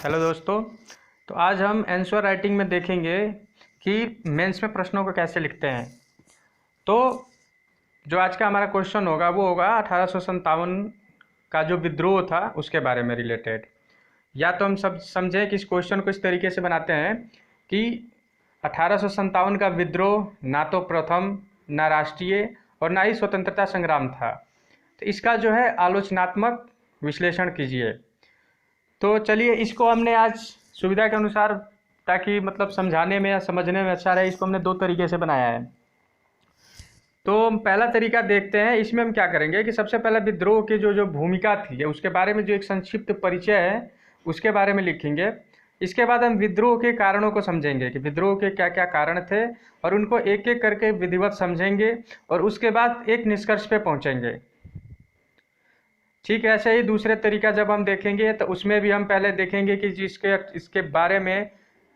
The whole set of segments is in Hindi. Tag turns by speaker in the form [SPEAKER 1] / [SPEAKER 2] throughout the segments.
[SPEAKER 1] हेलो दोस्तों। तो आज हम आंसर राइटिंग में देखेंगे कि मेंस में प्रश्नों को कैसे लिखते हैं। तो जो आज का हमारा क्वेश्चन होगा वो होगा 1857 का जो विद्रोह था उसके बारे में रिलेटेड। या तो हम सब समझें कि इस क्वेश्चन को इस तरीके से बनाते हैं कि 1857 का विद्रोह ना तो प्रथम, ना राष्ट्रीय और ना ही स्वतंत्रता संग्राम था। तो इसका जो है आलोचनात्मक विश्लेषण कीजिए। तो चलिए इसको हमने आज सुविधा के अनुसार, ताकि मतलब समझाने में या समझने में अच्छा रहे, इसको हमने दो तरीके से बनाया है। तो हम पहला तरीका देखते हैं। इसमें हम क्या करेंगे कि सबसे पहले विद्रोह की जो जो भूमिका थी उसके बारे में जो एक संक्षिप्त परिचय है उसके बारे में लिखेंगे। इसके बाद हम विद्रोह के कारणों को समझेंगे कि विद्रोह के क्या क्या कारण थे और उनको एक एक करके विधिवत समझेंगे और उसके बाद एक निष्कर्ष पे पहुंचेंगे। ठीक है, ऐसे ही दूसरे तरीका जब हम देखेंगे तो उसमें भी हम पहले देखेंगे कि जिसके इसके बारे में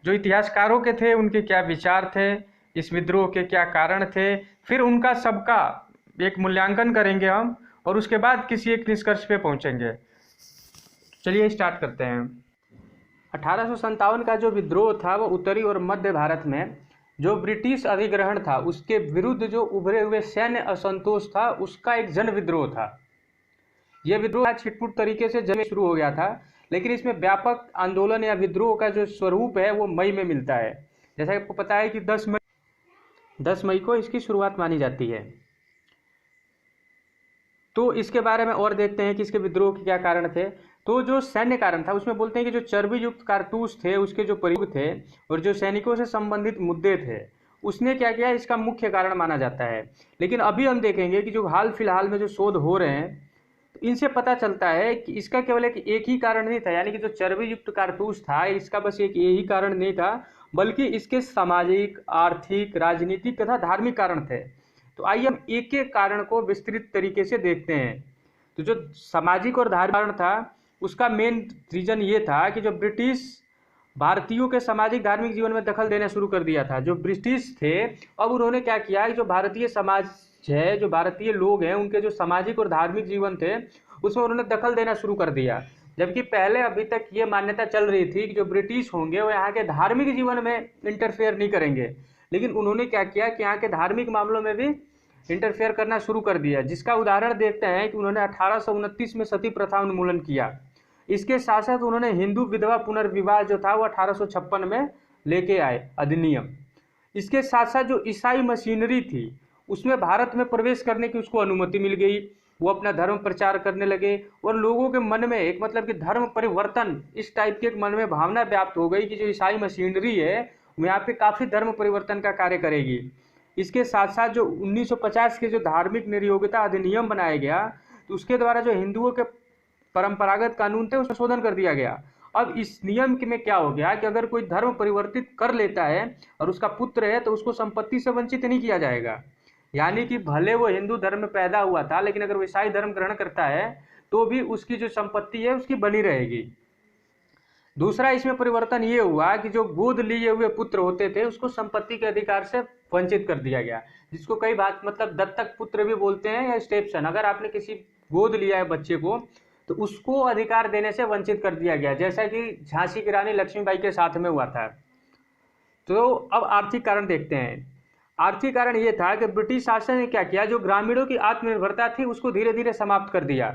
[SPEAKER 1] जो इतिहासकारों के थे उनके क्या विचार थे, इस विद्रोह के क्या कारण थे, फिर उनका सबका एक मूल्यांकन करेंगे हम और उसके बाद किसी एक निष्कर्ष पे पहुंचेंगे। चलिए स्टार्ट करते हैं। 1857 का जो विद्रोह था वो उत्तरी और मध्य भारत में जो ब्रिटिश अधिग्रहण था उसके विरुद्ध जो उभरे हुए सैन्य असंतोष था उसका एक जन विद्रोह था। यह विद्रोह छिटपुट तरीके से जब शुरू हो गया था, लेकिन इसमें व्यापक आंदोलन या विद्रोह का जो स्वरूप है वो मई में मिलता है। जैसा आपको पता है कि 10 मई को इसकी शुरुआत मानी जाती है। तो इसके बारे में और देखते हैं कि इसके विद्रोह के क्या कारण थे। तो जो सैन्य कारण था उसमें बोलते हैं कि जो चर्बी युक्त कारतूस थे उसके जो प्रयोग थे और जो सैनिकों से संबंधित मुद्दे थे उसने क्या किया, इसका मुख्य कारण माना जाता है। लेकिन अभी हम देखेंगे कि जो हाल फिलहाल में जो शोध हो रहे हैं इनसे पता चलता है कि इसका केवल एक ही कारण नहीं था, यानी कि जो चर्बी युक्त कारतूस था इसका बस एक यही कारण नहीं था, बल्कि इसके सामाजिक, आर्थिक, राजनीतिक तथा धार्मिक कारण थे। तो आइए हम एक एक कारण को विस्तृत तरीके से देखते हैं। तो जो सामाजिक और धार्मिक कारण था उसका मेन रीजन ये था कि जो ब्रिटिश भारतीयों के सामाजिक धार्मिक जीवन में दखल देना शुरू कर दिया था। जो ब्रिटिश थे अब उन्होंने क्या किया कि जो भारतीय समाज है, जो भारतीय लोग हैं, उनके जो सामाजिक और धार्मिक जीवन थे उसमें उन्होंने दखल देना शुरू कर दिया। जबकि पहले अभी तक ये मान्यता चल रही थी कि जो ब्रिटिश होंगे वो यहाँ के धार्मिक जीवन में इंटरफेयर नहीं करेंगे, लेकिन उन्होंने क्या किया कि यहाँ के धार्मिक मामलों में भी इंटरफेयर करना शुरू कर दिया। जिसका उदाहरण देखते हैं कि उन्होंने 1829 में सती प्रथा उन्मूलन किया। इसके साथ साथ उन्होंने हिंदू विधवा पुनर्विवाह जो था वो 1856 में लेके आए अधिनियम। इसके साथ साथ जो ईसाई मशीनरी थी उसमें भारत में प्रवेश करने की उसको अनुमति मिल गई। वो अपना धर्म प्रचार करने लगे और लोगों के मन में एक मतलब कि धर्म परिवर्तन इस टाइप के एक मन में भावना व्याप्त हो गई कि जो ईसाई मशीनरी है वो यहाँ पे काफ़ी धर्म परिवर्तन का कार्य करेगी। इसके साथ साथ जो 1950 के जो धार्मिक निर्योग्यता अधिनियम बनाया गया तो उसके द्वारा जो हिंदुओं के परंपरागत कानून थे उसमें शोधन कर दिया गया। अब इस नियम में क्या हो गया कि अगर कोई धर्म परिवर्तित कर लेता है और उसका पुत्र है तो उसको संपत्ति से वंचित नहीं किया जाएगा। यानी कि भले वो हिंदू धर्म में पैदा हुआ था लेकिन अगर वो ईसाई धर्म ग्रहण करता है तो भी उसकी जो संपत्ति है उसकी बनी रहेगी। दूसरा इसमें परिवर्तन ये हुआ कि जो गोद लिए हुए पुत्र होते थे उसको संपत्ति के अधिकार से वंचित कर दिया गया, जिसको कई बात मतलब दत्तक पुत्र भी बोलते हैं या स्टेप्सन। अगर आपने किसी गोद लिया है बच्चे को तो उसको अधिकार देने से वंचित कर दिया गया, जैसा कि झांसी की रानी लक्ष्मीबाई के साथ में हुआ था। तो अब आर्थिक कारण देखते हैं। आर्थिक कारण ये था कि ब्रिटिश शासन ने क्या किया, जो ग्रामीणों की आत्मनिर्भरता थी उसको धीरे धीरे समाप्त कर दिया।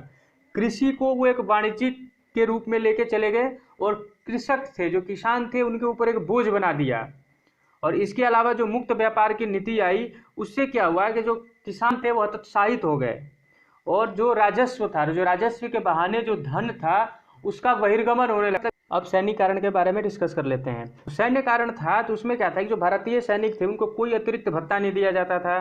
[SPEAKER 1] कृषि को वो एक वाणिज्यिक के रूप में लेके चले गए और कृषक थे, जो किसान थे, उनके ऊपर एक बोझ बना दिया। और इसके अलावा जो मुक्त व्यापार की नीति आई उससे क्या हुआ कि जो किसान थे वो हतोत्साहित हो गए और जो राजस्व था, जो राजस्व के बहाने जो धन था उसका बहिर्गमन होने लगा। अब सैन्य कारण के बारे में डिस्कस कर लेते हैं। सैन्य कारण था तो उसमें क्या था कि जो भारतीय सैनिक थे उनको कोई अतिरिक्त भत्ता नहीं दिया जाता था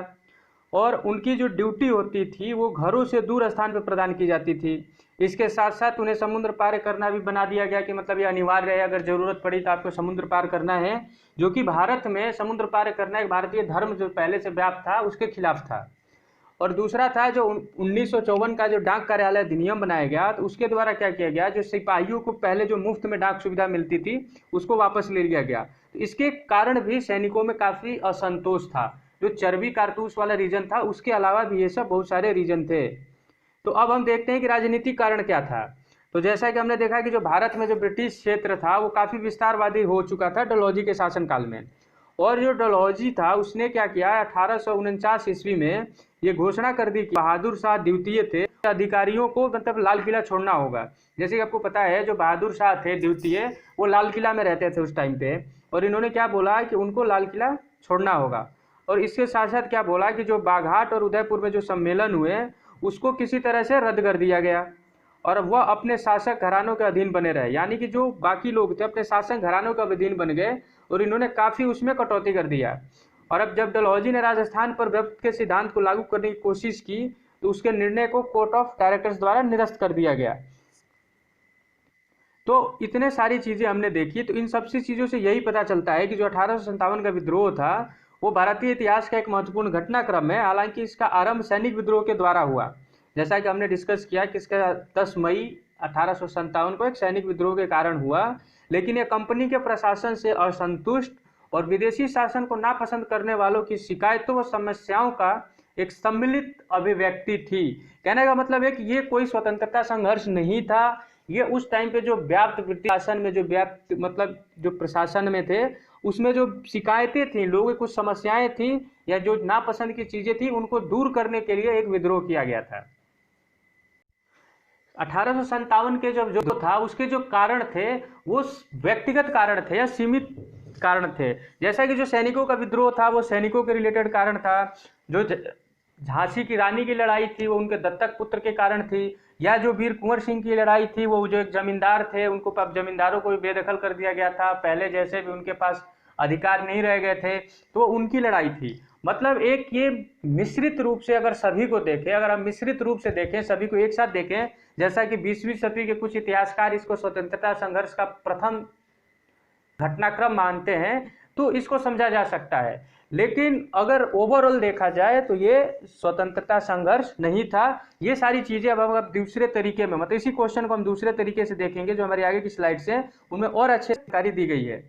[SPEAKER 1] और उनकी जो ड्यूटी होती थी वो घरों से दूर स्थान पर प्रदान की जाती थी। इसके साथ साथ उन्हें समुद्र पार करना भी बना दिया गया कि मतलब ये अनिवार्य है, अगर जरूरत पड़ी तो आपको समुद्र पार करना है, जो कि भारत में समुद्र पार करना एक भारतीय धर्म जो पहले से व्याप्त था उसके खिलाफ था। और दूसरा था जो 1954 का जो डाक कार्यालय अधिनियम बनाया गया तो उसके द्वारा क्या किया गया, जो सिपाहियों को पहले जो मुफ्त में डाक सुविधा मिलती थी उसको वापस ले लिया गया। तो इसके कारण भी सैनिकों में काफ़ी असंतोष था। जो चर्बी कारतूस वाला रीजन था उसके अलावा भी ये सब बहुत सारे रीजन थे। तो अब हम देखते हैं कि राजनीतिक कारण क्या था। तो जैसा कि हमने देखा कि जो भारत में जो ब्रिटिश क्षेत्र था वो काफ़ी विस्तारवादी हो चुका था डलहौजी के शासनकाल में। और जो डलहौजी था उसने क्या किया, 1849 ईस्वी में ये घोषणा कर दी कि बहादुर शाह द्वितीय थे, अधिकारियों को मतलब लाल किला छोड़ना होगा। जैसे कि आपको पता है जो बहादुर शाह थे द्वितीय, वो लाल किला में रहते थे उस टाइम पे, और इन्होंने क्या बोला कि उनको लाल किला छोड़ना होगा। और इसके साथ साथ क्या बोला कि जो बाघाट और उदयपुर में जो सम्मेलन हुए उसको किसी तरह से रद्द कर दिया गया और वह अपने शासक घरानों के अधीन बने रहे। यानी कि जो बाकी लोग थे अपने शासक घरानों के अधीन बन गए और इन्होंने काफ़ी उसमें कटौती कर दिया। और अब जब डलहौजी ने राजस्थान पर वक्फ के सिद्धांत को लागू करने की कोशिश की तो उसके निर्णय को कोर्ट ऑफ डायरेक्टर्स द्वारा निरस्त कर दिया गया। तो इतने सारी चीज़ें हमने देखी, तो इन सबसी चीज़ों से यही पता चलता है कि जो 1857 का विद्रोह था वो भारतीय इतिहास का एक महत्वपूर्ण घटनाक्रम है। हालांकि इसका आरंभ सैनिक विद्रोह के द्वारा हुआ, जैसा कि हमने डिस्कस किया कि इसका 10 मई 1857 को एक सैनिक विद्रोह के कारण हुआ। लेकिन यह कंपनी के प्रशासन से असंतुष्ट और विदेशी शासन को नापसंद करने वालों की शिकायतों व समस्याओं का एक सम्मिलित अभिव्यक्ति थी। कहने का मतलब है कि ये कोई स्वतंत्रता संघर्ष नहीं था, ये उस टाइम पे जो व्याप्त ब्रिटिश शासन में जो व्याप्त मतलब जो प्रशासन में थे उसमें जो शिकायतें थी, लोगों की कुछ समस्याएं थी या जो नापसंद की चीजें थी उनको दूर करने के लिए एक विद्रोह किया गया था। 1857 के जो था उसके जो कारण थे वो व्यक्तिगत कारण थे या सीमित कारण थे। जैसा कि जो सैनिकों का विद्रोह था वो सैनिकों के रिलेटेड कारण था, जो झांसी की रानी की लड़ाई थी वो उनके दत्तक पुत्र के कारण थी, या जो वीर कुंवर सिंह की लड़ाई थी वो जो एक जमींदार थे उनको अब जमींदारों को भी बेदखल कर दिया गया था, पहले जैसे भी उनके पास अधिकार नहीं रह गए थे, तो उनकी लड़ाई थी। मतलब एक ये मिश्रित रूप से अगर सभी को देखें, अगर हम मिश्रित रूप से देखें, सभी को एक साथ देखें, जैसा कि 20वीं सदी के कुछ इतिहासकार इसको स्वतंत्रता संघर्ष का प्रथम घटनाक्रम मानते हैं, तो इसको समझा जा सकता है। लेकिन अगर ओवरऑल देखा जाए तो ये स्वतंत्रता संघर्ष नहीं था। ये सारी चीजें अब हम दूसरे तरीके में, मतलब इसी क्वेश्चन को हम दूसरे तरीके से देखेंगे जो हमारे आगे की स्लाइड्स हैं उनमें और अच्छे जानकारी दी गई है।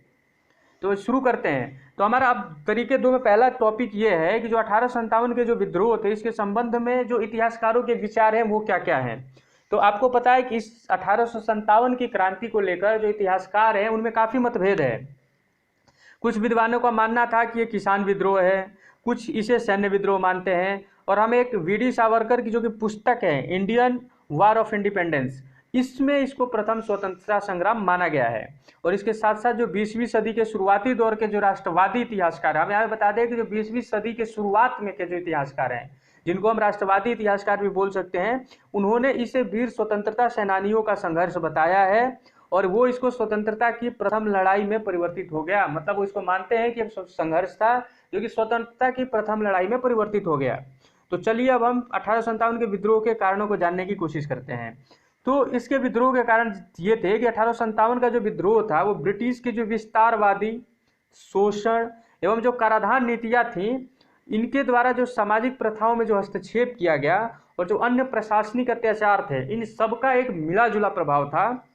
[SPEAKER 1] तो शुरू करते हैं। तो हमारा अब तरीके दो में पहला टॉपिक ये है कि जो 1857 के जो विद्रोह थे इसके संबंध में जो इतिहासकारों के विचार हैं वो क्या क्या हैं। तो आपको पता है कि इस 1857 की क्रांति को लेकर जो इतिहासकार हैं उनमें काफ़ी मतभेद है। कुछ विद्वानों का मानना था कि ये किसान विद्रोह है, कुछ इसे सैन्य विद्रोह मानते हैं। और हमें एक वीडी सावरकर की जो कि पुस्तक है इंडियन वार ऑफ इंडिपेंडेंस, इसमें इसको प्रथम स्वतंत्रता संग्राम माना गया है। और इसके साथ साथ जो 20वीं सदी के शुरुआती दौर के जो राष्ट्रवादी इतिहासकार, हम यहाँ बता दें कि जो 20वीं सदी के शुरुआत में के जो इतिहासकार हैं जिनको हम राष्ट्रवादी इतिहासकार भी बोल सकते हैं, उन्होंने इसे वीर स्वतंत्रता सेनानियों का संघर्ष बताया है और वो इसको स्वतंत्रता की प्रथम लड़ाई में परिवर्तित हो गया। मतलब वो इसको मानते हैं कि संघर्ष था जो कि स्वतंत्रता की प्रथम लड़ाई में परिवर्तित हो गया। तो चलिए अब हम 1857 के विद्रोह के कारणों को जानने की कोशिश करते हैं। तो इसके विद्रोह के कारण ये थे कि 1857 का जो विद्रोह था वो ब्रिटिश की जो विस्तारवादी शोषण एवं जो कराधान नीतियाँ थी इनके द्वारा जो सामाजिक प्रथाओं में जो हस्तक्षेप किया गया और जो अन्य प्रशासनिक अत्याचार थे, इन सबका एक मिला जुला प्रभाव था।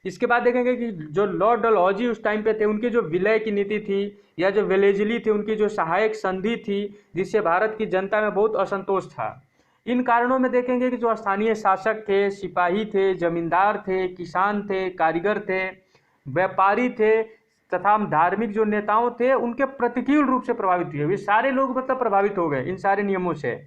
[SPEAKER 1] इसके बाद देखेंगे कि जो लॉर्ड डलहौजी उस टाइम पे थे, उनकी जो विलय की नीति थी या जो वेलेजली थी, उनकी जो सहायक संधि थी जिससे भारत की जनता में बहुत असंतोष था। इन कारणों में देखेंगे कि जो स्थानीय शासक थे, सिपाही थे, जमींदार थे, किसान थे, कारीगर थे, व्यापारी थे तथा धार्मिक जो नेताओं थे उनके प्रतिकूल रूप से प्रभावित हुए। ये सारे लोग मतलब प्रभावित हो गए इन सारे नियमों से।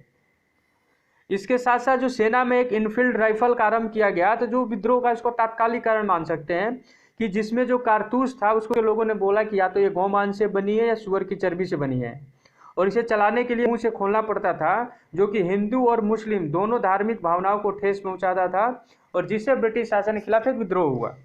[SPEAKER 1] इसके साथ साथ जो सेना में एक इनफील्ड राइफल का आरंभ किया गया, तो जो विद्रोह का इसको तात्कालिक कारण मान सकते हैं कि जिसमें जो कारतूस था उसको लोगों ने बोला कि या तो ये गौमांस से बनी है या सुअर की चर्बी से बनी है, और इसे चलाने के लिए मुंह से खोलना पड़ता था, जो कि हिंदू और मुस्लिम दोनों धार्मिक भावनाओं को ठेस पहुंचाता था और जिससे ब्रिटिश शासन के खिलाफ एक विद्रोह हुआ।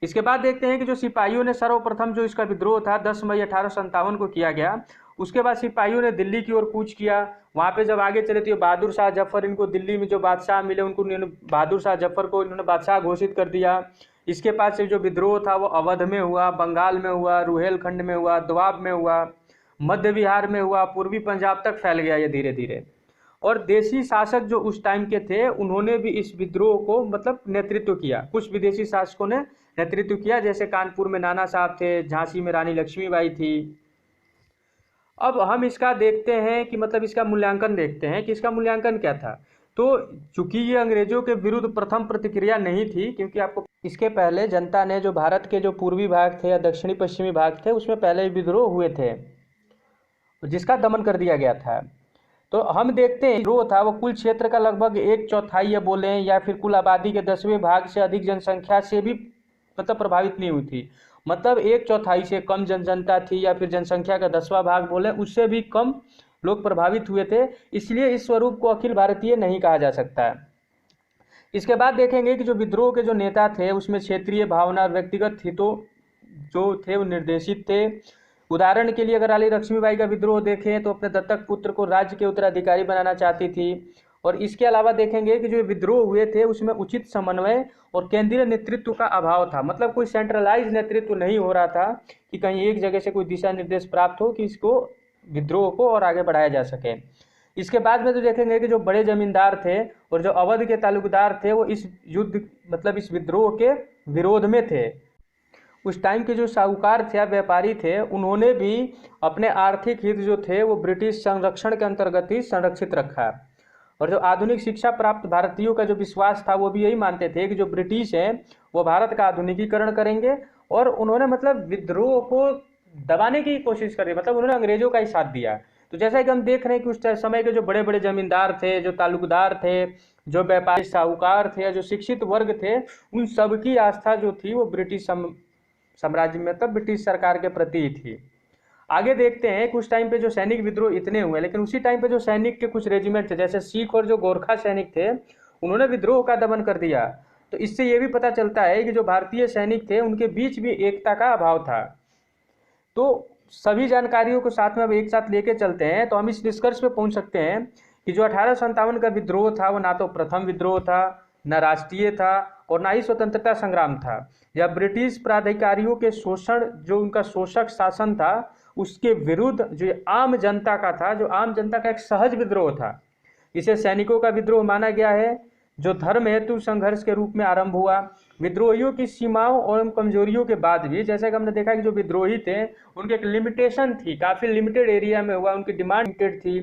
[SPEAKER 1] इसके बाद देखते हैं कि जो सिपाहियों ने सर्वप्रथम जो इसका विद्रोह था 10 मई 1857 को किया गया। उसके बाद सिपाहियों ने दिल्ली की ओर कूच किया। वहाँ पे जब आगे चले तो बहादुर शाह जफर, इनको दिल्ली में जो बादशाह मिले उनको बहादुर शाह जफर को इन्होंने बादशाह घोषित कर दिया। इसके बाद से जो विद्रोह था वो अवध में हुआ, बंगाल में हुआ, रुहेलखंड में हुआ, दोआब में हुआ, मध्य बिहार में हुआ, पूर्वी पंजाब तक फैल गया ये धीरे धीरे। और देशी शासक जो उस टाइम के थे उन्होंने भी इस विद्रोह को मतलब नेतृत्व किया। कुछ विदेशी शासकों ने नेतृत्व किया, जैसे कानपुर में नाना साहब थे, झांसी में रानी लक्ष्मीबाई थी। अब हम इसका देखते हैं कि मतलब इसका मूल्यांकन देखते हैं कि इसका मूल्यांकन क्या था। तो चूंकि ये अंग्रेजों के विरुद्ध प्रथम प्रतिक्रिया नहीं थी, क्योंकि आपको इसके पहले जनता ने जो भारत के जो पूर्वी भाग थे या दक्षिणी पश्चिमी भाग थे उसमें पहले विद्रोह हुए थे जिसका दमन कर दिया गया था। तो हम देखते हैं विद्रोह था वो कुल क्षेत्र का लगभग 1/4 या बोले या फिर कुल आबादी के 10वें भाग से अधिक जनसंख्या से भी मतलब प्रभावित नहीं हुई थी। मतलब 1/4 से कम जनता थी, या फिर जनसंख्या का 10वां भाग बोले उससे भी कम लोग प्रभावित हुए थे। इसलिए इस स्वरूप को अखिल भारतीय नहीं कहा जा सकता है। इसके बाद देखेंगे कि जो विद्रोह के जो नेता थे उसमें क्षेत्रीय भावना और व्यक्तिगत हितों जो थे वो निर्देशित थे। उदाहरण के लिए अगर रानी लक्ष्मीबाई का विद्रोह देखें तो अपने दत्तक पुत्र को राज्य के उत्तराधिकारी बनाना चाहती थी। और इसके अलावा देखेंगे कि जो विद्रोह हुए थे उसमें उचित समन्वय और केंद्रीय नेतृत्व का अभाव था। मतलब कोई सेंट्रलाइज नेतृत्व नहीं हो रहा था कि कहीं एक जगह से कोई दिशा निर्देश प्राप्त हो कि इसको विद्रोह को और आगे बढ़ाया जा सके। इसके बाद में तो देखेंगे कि जो बड़े जमींदार थे और जो अवध के तालुकदार थे वो इस युद्ध मतलब इस विद्रोह के विरोध में थे। उस टाइम के जो साहूकार थे या व्यापारी थे उन्होंने भी अपने आर्थिक हित जो थे वो ब्रिटिश संरक्षण के अंतर्गत ही संरक्षित रखा। और जो आधुनिक शिक्षा प्राप्त भारतीयों का जो विश्वास था वो भी यही मानते थे कि जो ब्रिटिश हैं वो भारत का आधुनिकीकरण करेंगे। और उन्होंने मतलब विद्रोह को दबाने की कोशिश करी, मतलब उन्होंने अंग्रेजों का ही साथ दिया। तो जैसा कि हम देख रहे हैं कि उस समय के जो बड़े बड़े जमींदार थे, जो तालुकदार थे, जो व्यापारी साहूकार थे, जो शिक्षित वर्ग थे, उन सबकी आस्था जो थी वो ब्रिटिश साम्राज्य में मतलब ब्रिटिश सरकार के प्रति थी। आगे देखते हैं कि उस टाइम पे जो सैनिक विद्रोह इतने हुए, लेकिन उसी टाइम पे जो सैनिक के कुछ रेजिमेंट थे जैसे सिख और जो गोरखा सैनिक थे उन्होंने विद्रोह का दमन कर दिया। तो इससे ये भी पता चलता है कि जो भारतीय सैनिक थे उनके बीच भी एकता का अभाव था। तो सभी जानकारियों को साथ में अब एक साथ लेके चलते हैं तो हम इस निष्कर्ष पे पहुंच सकते हैं कि जो 1857 का विद्रोह था वो ना तो प्रथम विद्रोह था, न राष्ट्रीय था और ना ही स्वतंत्रता संग्राम था। यह ब्रिटिश प्राधिकारियों के शोषण जो उनका शोषक शासन था उसके विरुद्ध जो आम जनता का था, जो आम जनता का एक सहज विद्रोह था। इसे सैनिकों का विद्रोह माना गया है जो धर्म हेतु संघर्ष के रूप में आरंभ हुआ। विद्रोहियों की सीमाओं और कमजोरियों के बाद भी जैसे कि हमने देखा कि जो विद्रोही थे उनकी एक लिमिटेशन थी, काफ़ी लिमिटेड एरिया में हुआ, उनकी डिमांड लिमिटेड थी,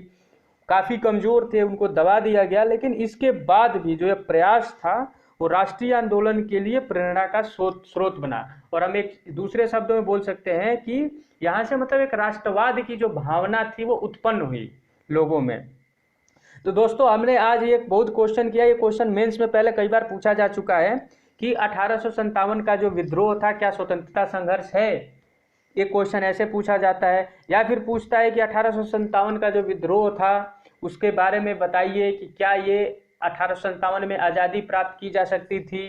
[SPEAKER 1] काफ़ी कमज़ोर थे, उनको दबा दिया गया। लेकिन इसके बाद भी जो यह प्रयास था वो राष्ट्रीय आंदोलन के लिए प्रेरणा का स्रोत बना। और हम एक दूसरे शब्दों में बोल सकते हैं कि यहाँ से मतलब एक राष्ट्रवाद की जो भावना थी वो उत्पन्न हुई लोगों में। तो दोस्तों हमने आज ये बहुत क्वेश्चन किया, ये क्वेश्चन मेंस में पहले कई बार पूछा जा चुका है कि 1857 का जो विद्रोह था क्या स्वतंत्रता संघर्ष है। ये क्वेश्चन ऐसे पूछा जाता है, या फिर पूछता है कि 1857 का जो विद्रोह था उसके बारे में बताइए कि क्या ये 1857 में आज़ादी प्राप्त की जा सकती थी,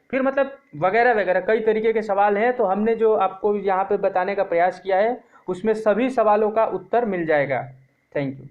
[SPEAKER 1] फिर मतलब वगैरह वगैरह कई तरीके के सवाल हैं। तो हमने जो आपको यहाँ पे बताने का प्रयास किया है उसमें सभी सवालों का उत्तर मिल जाएगा। Thank you.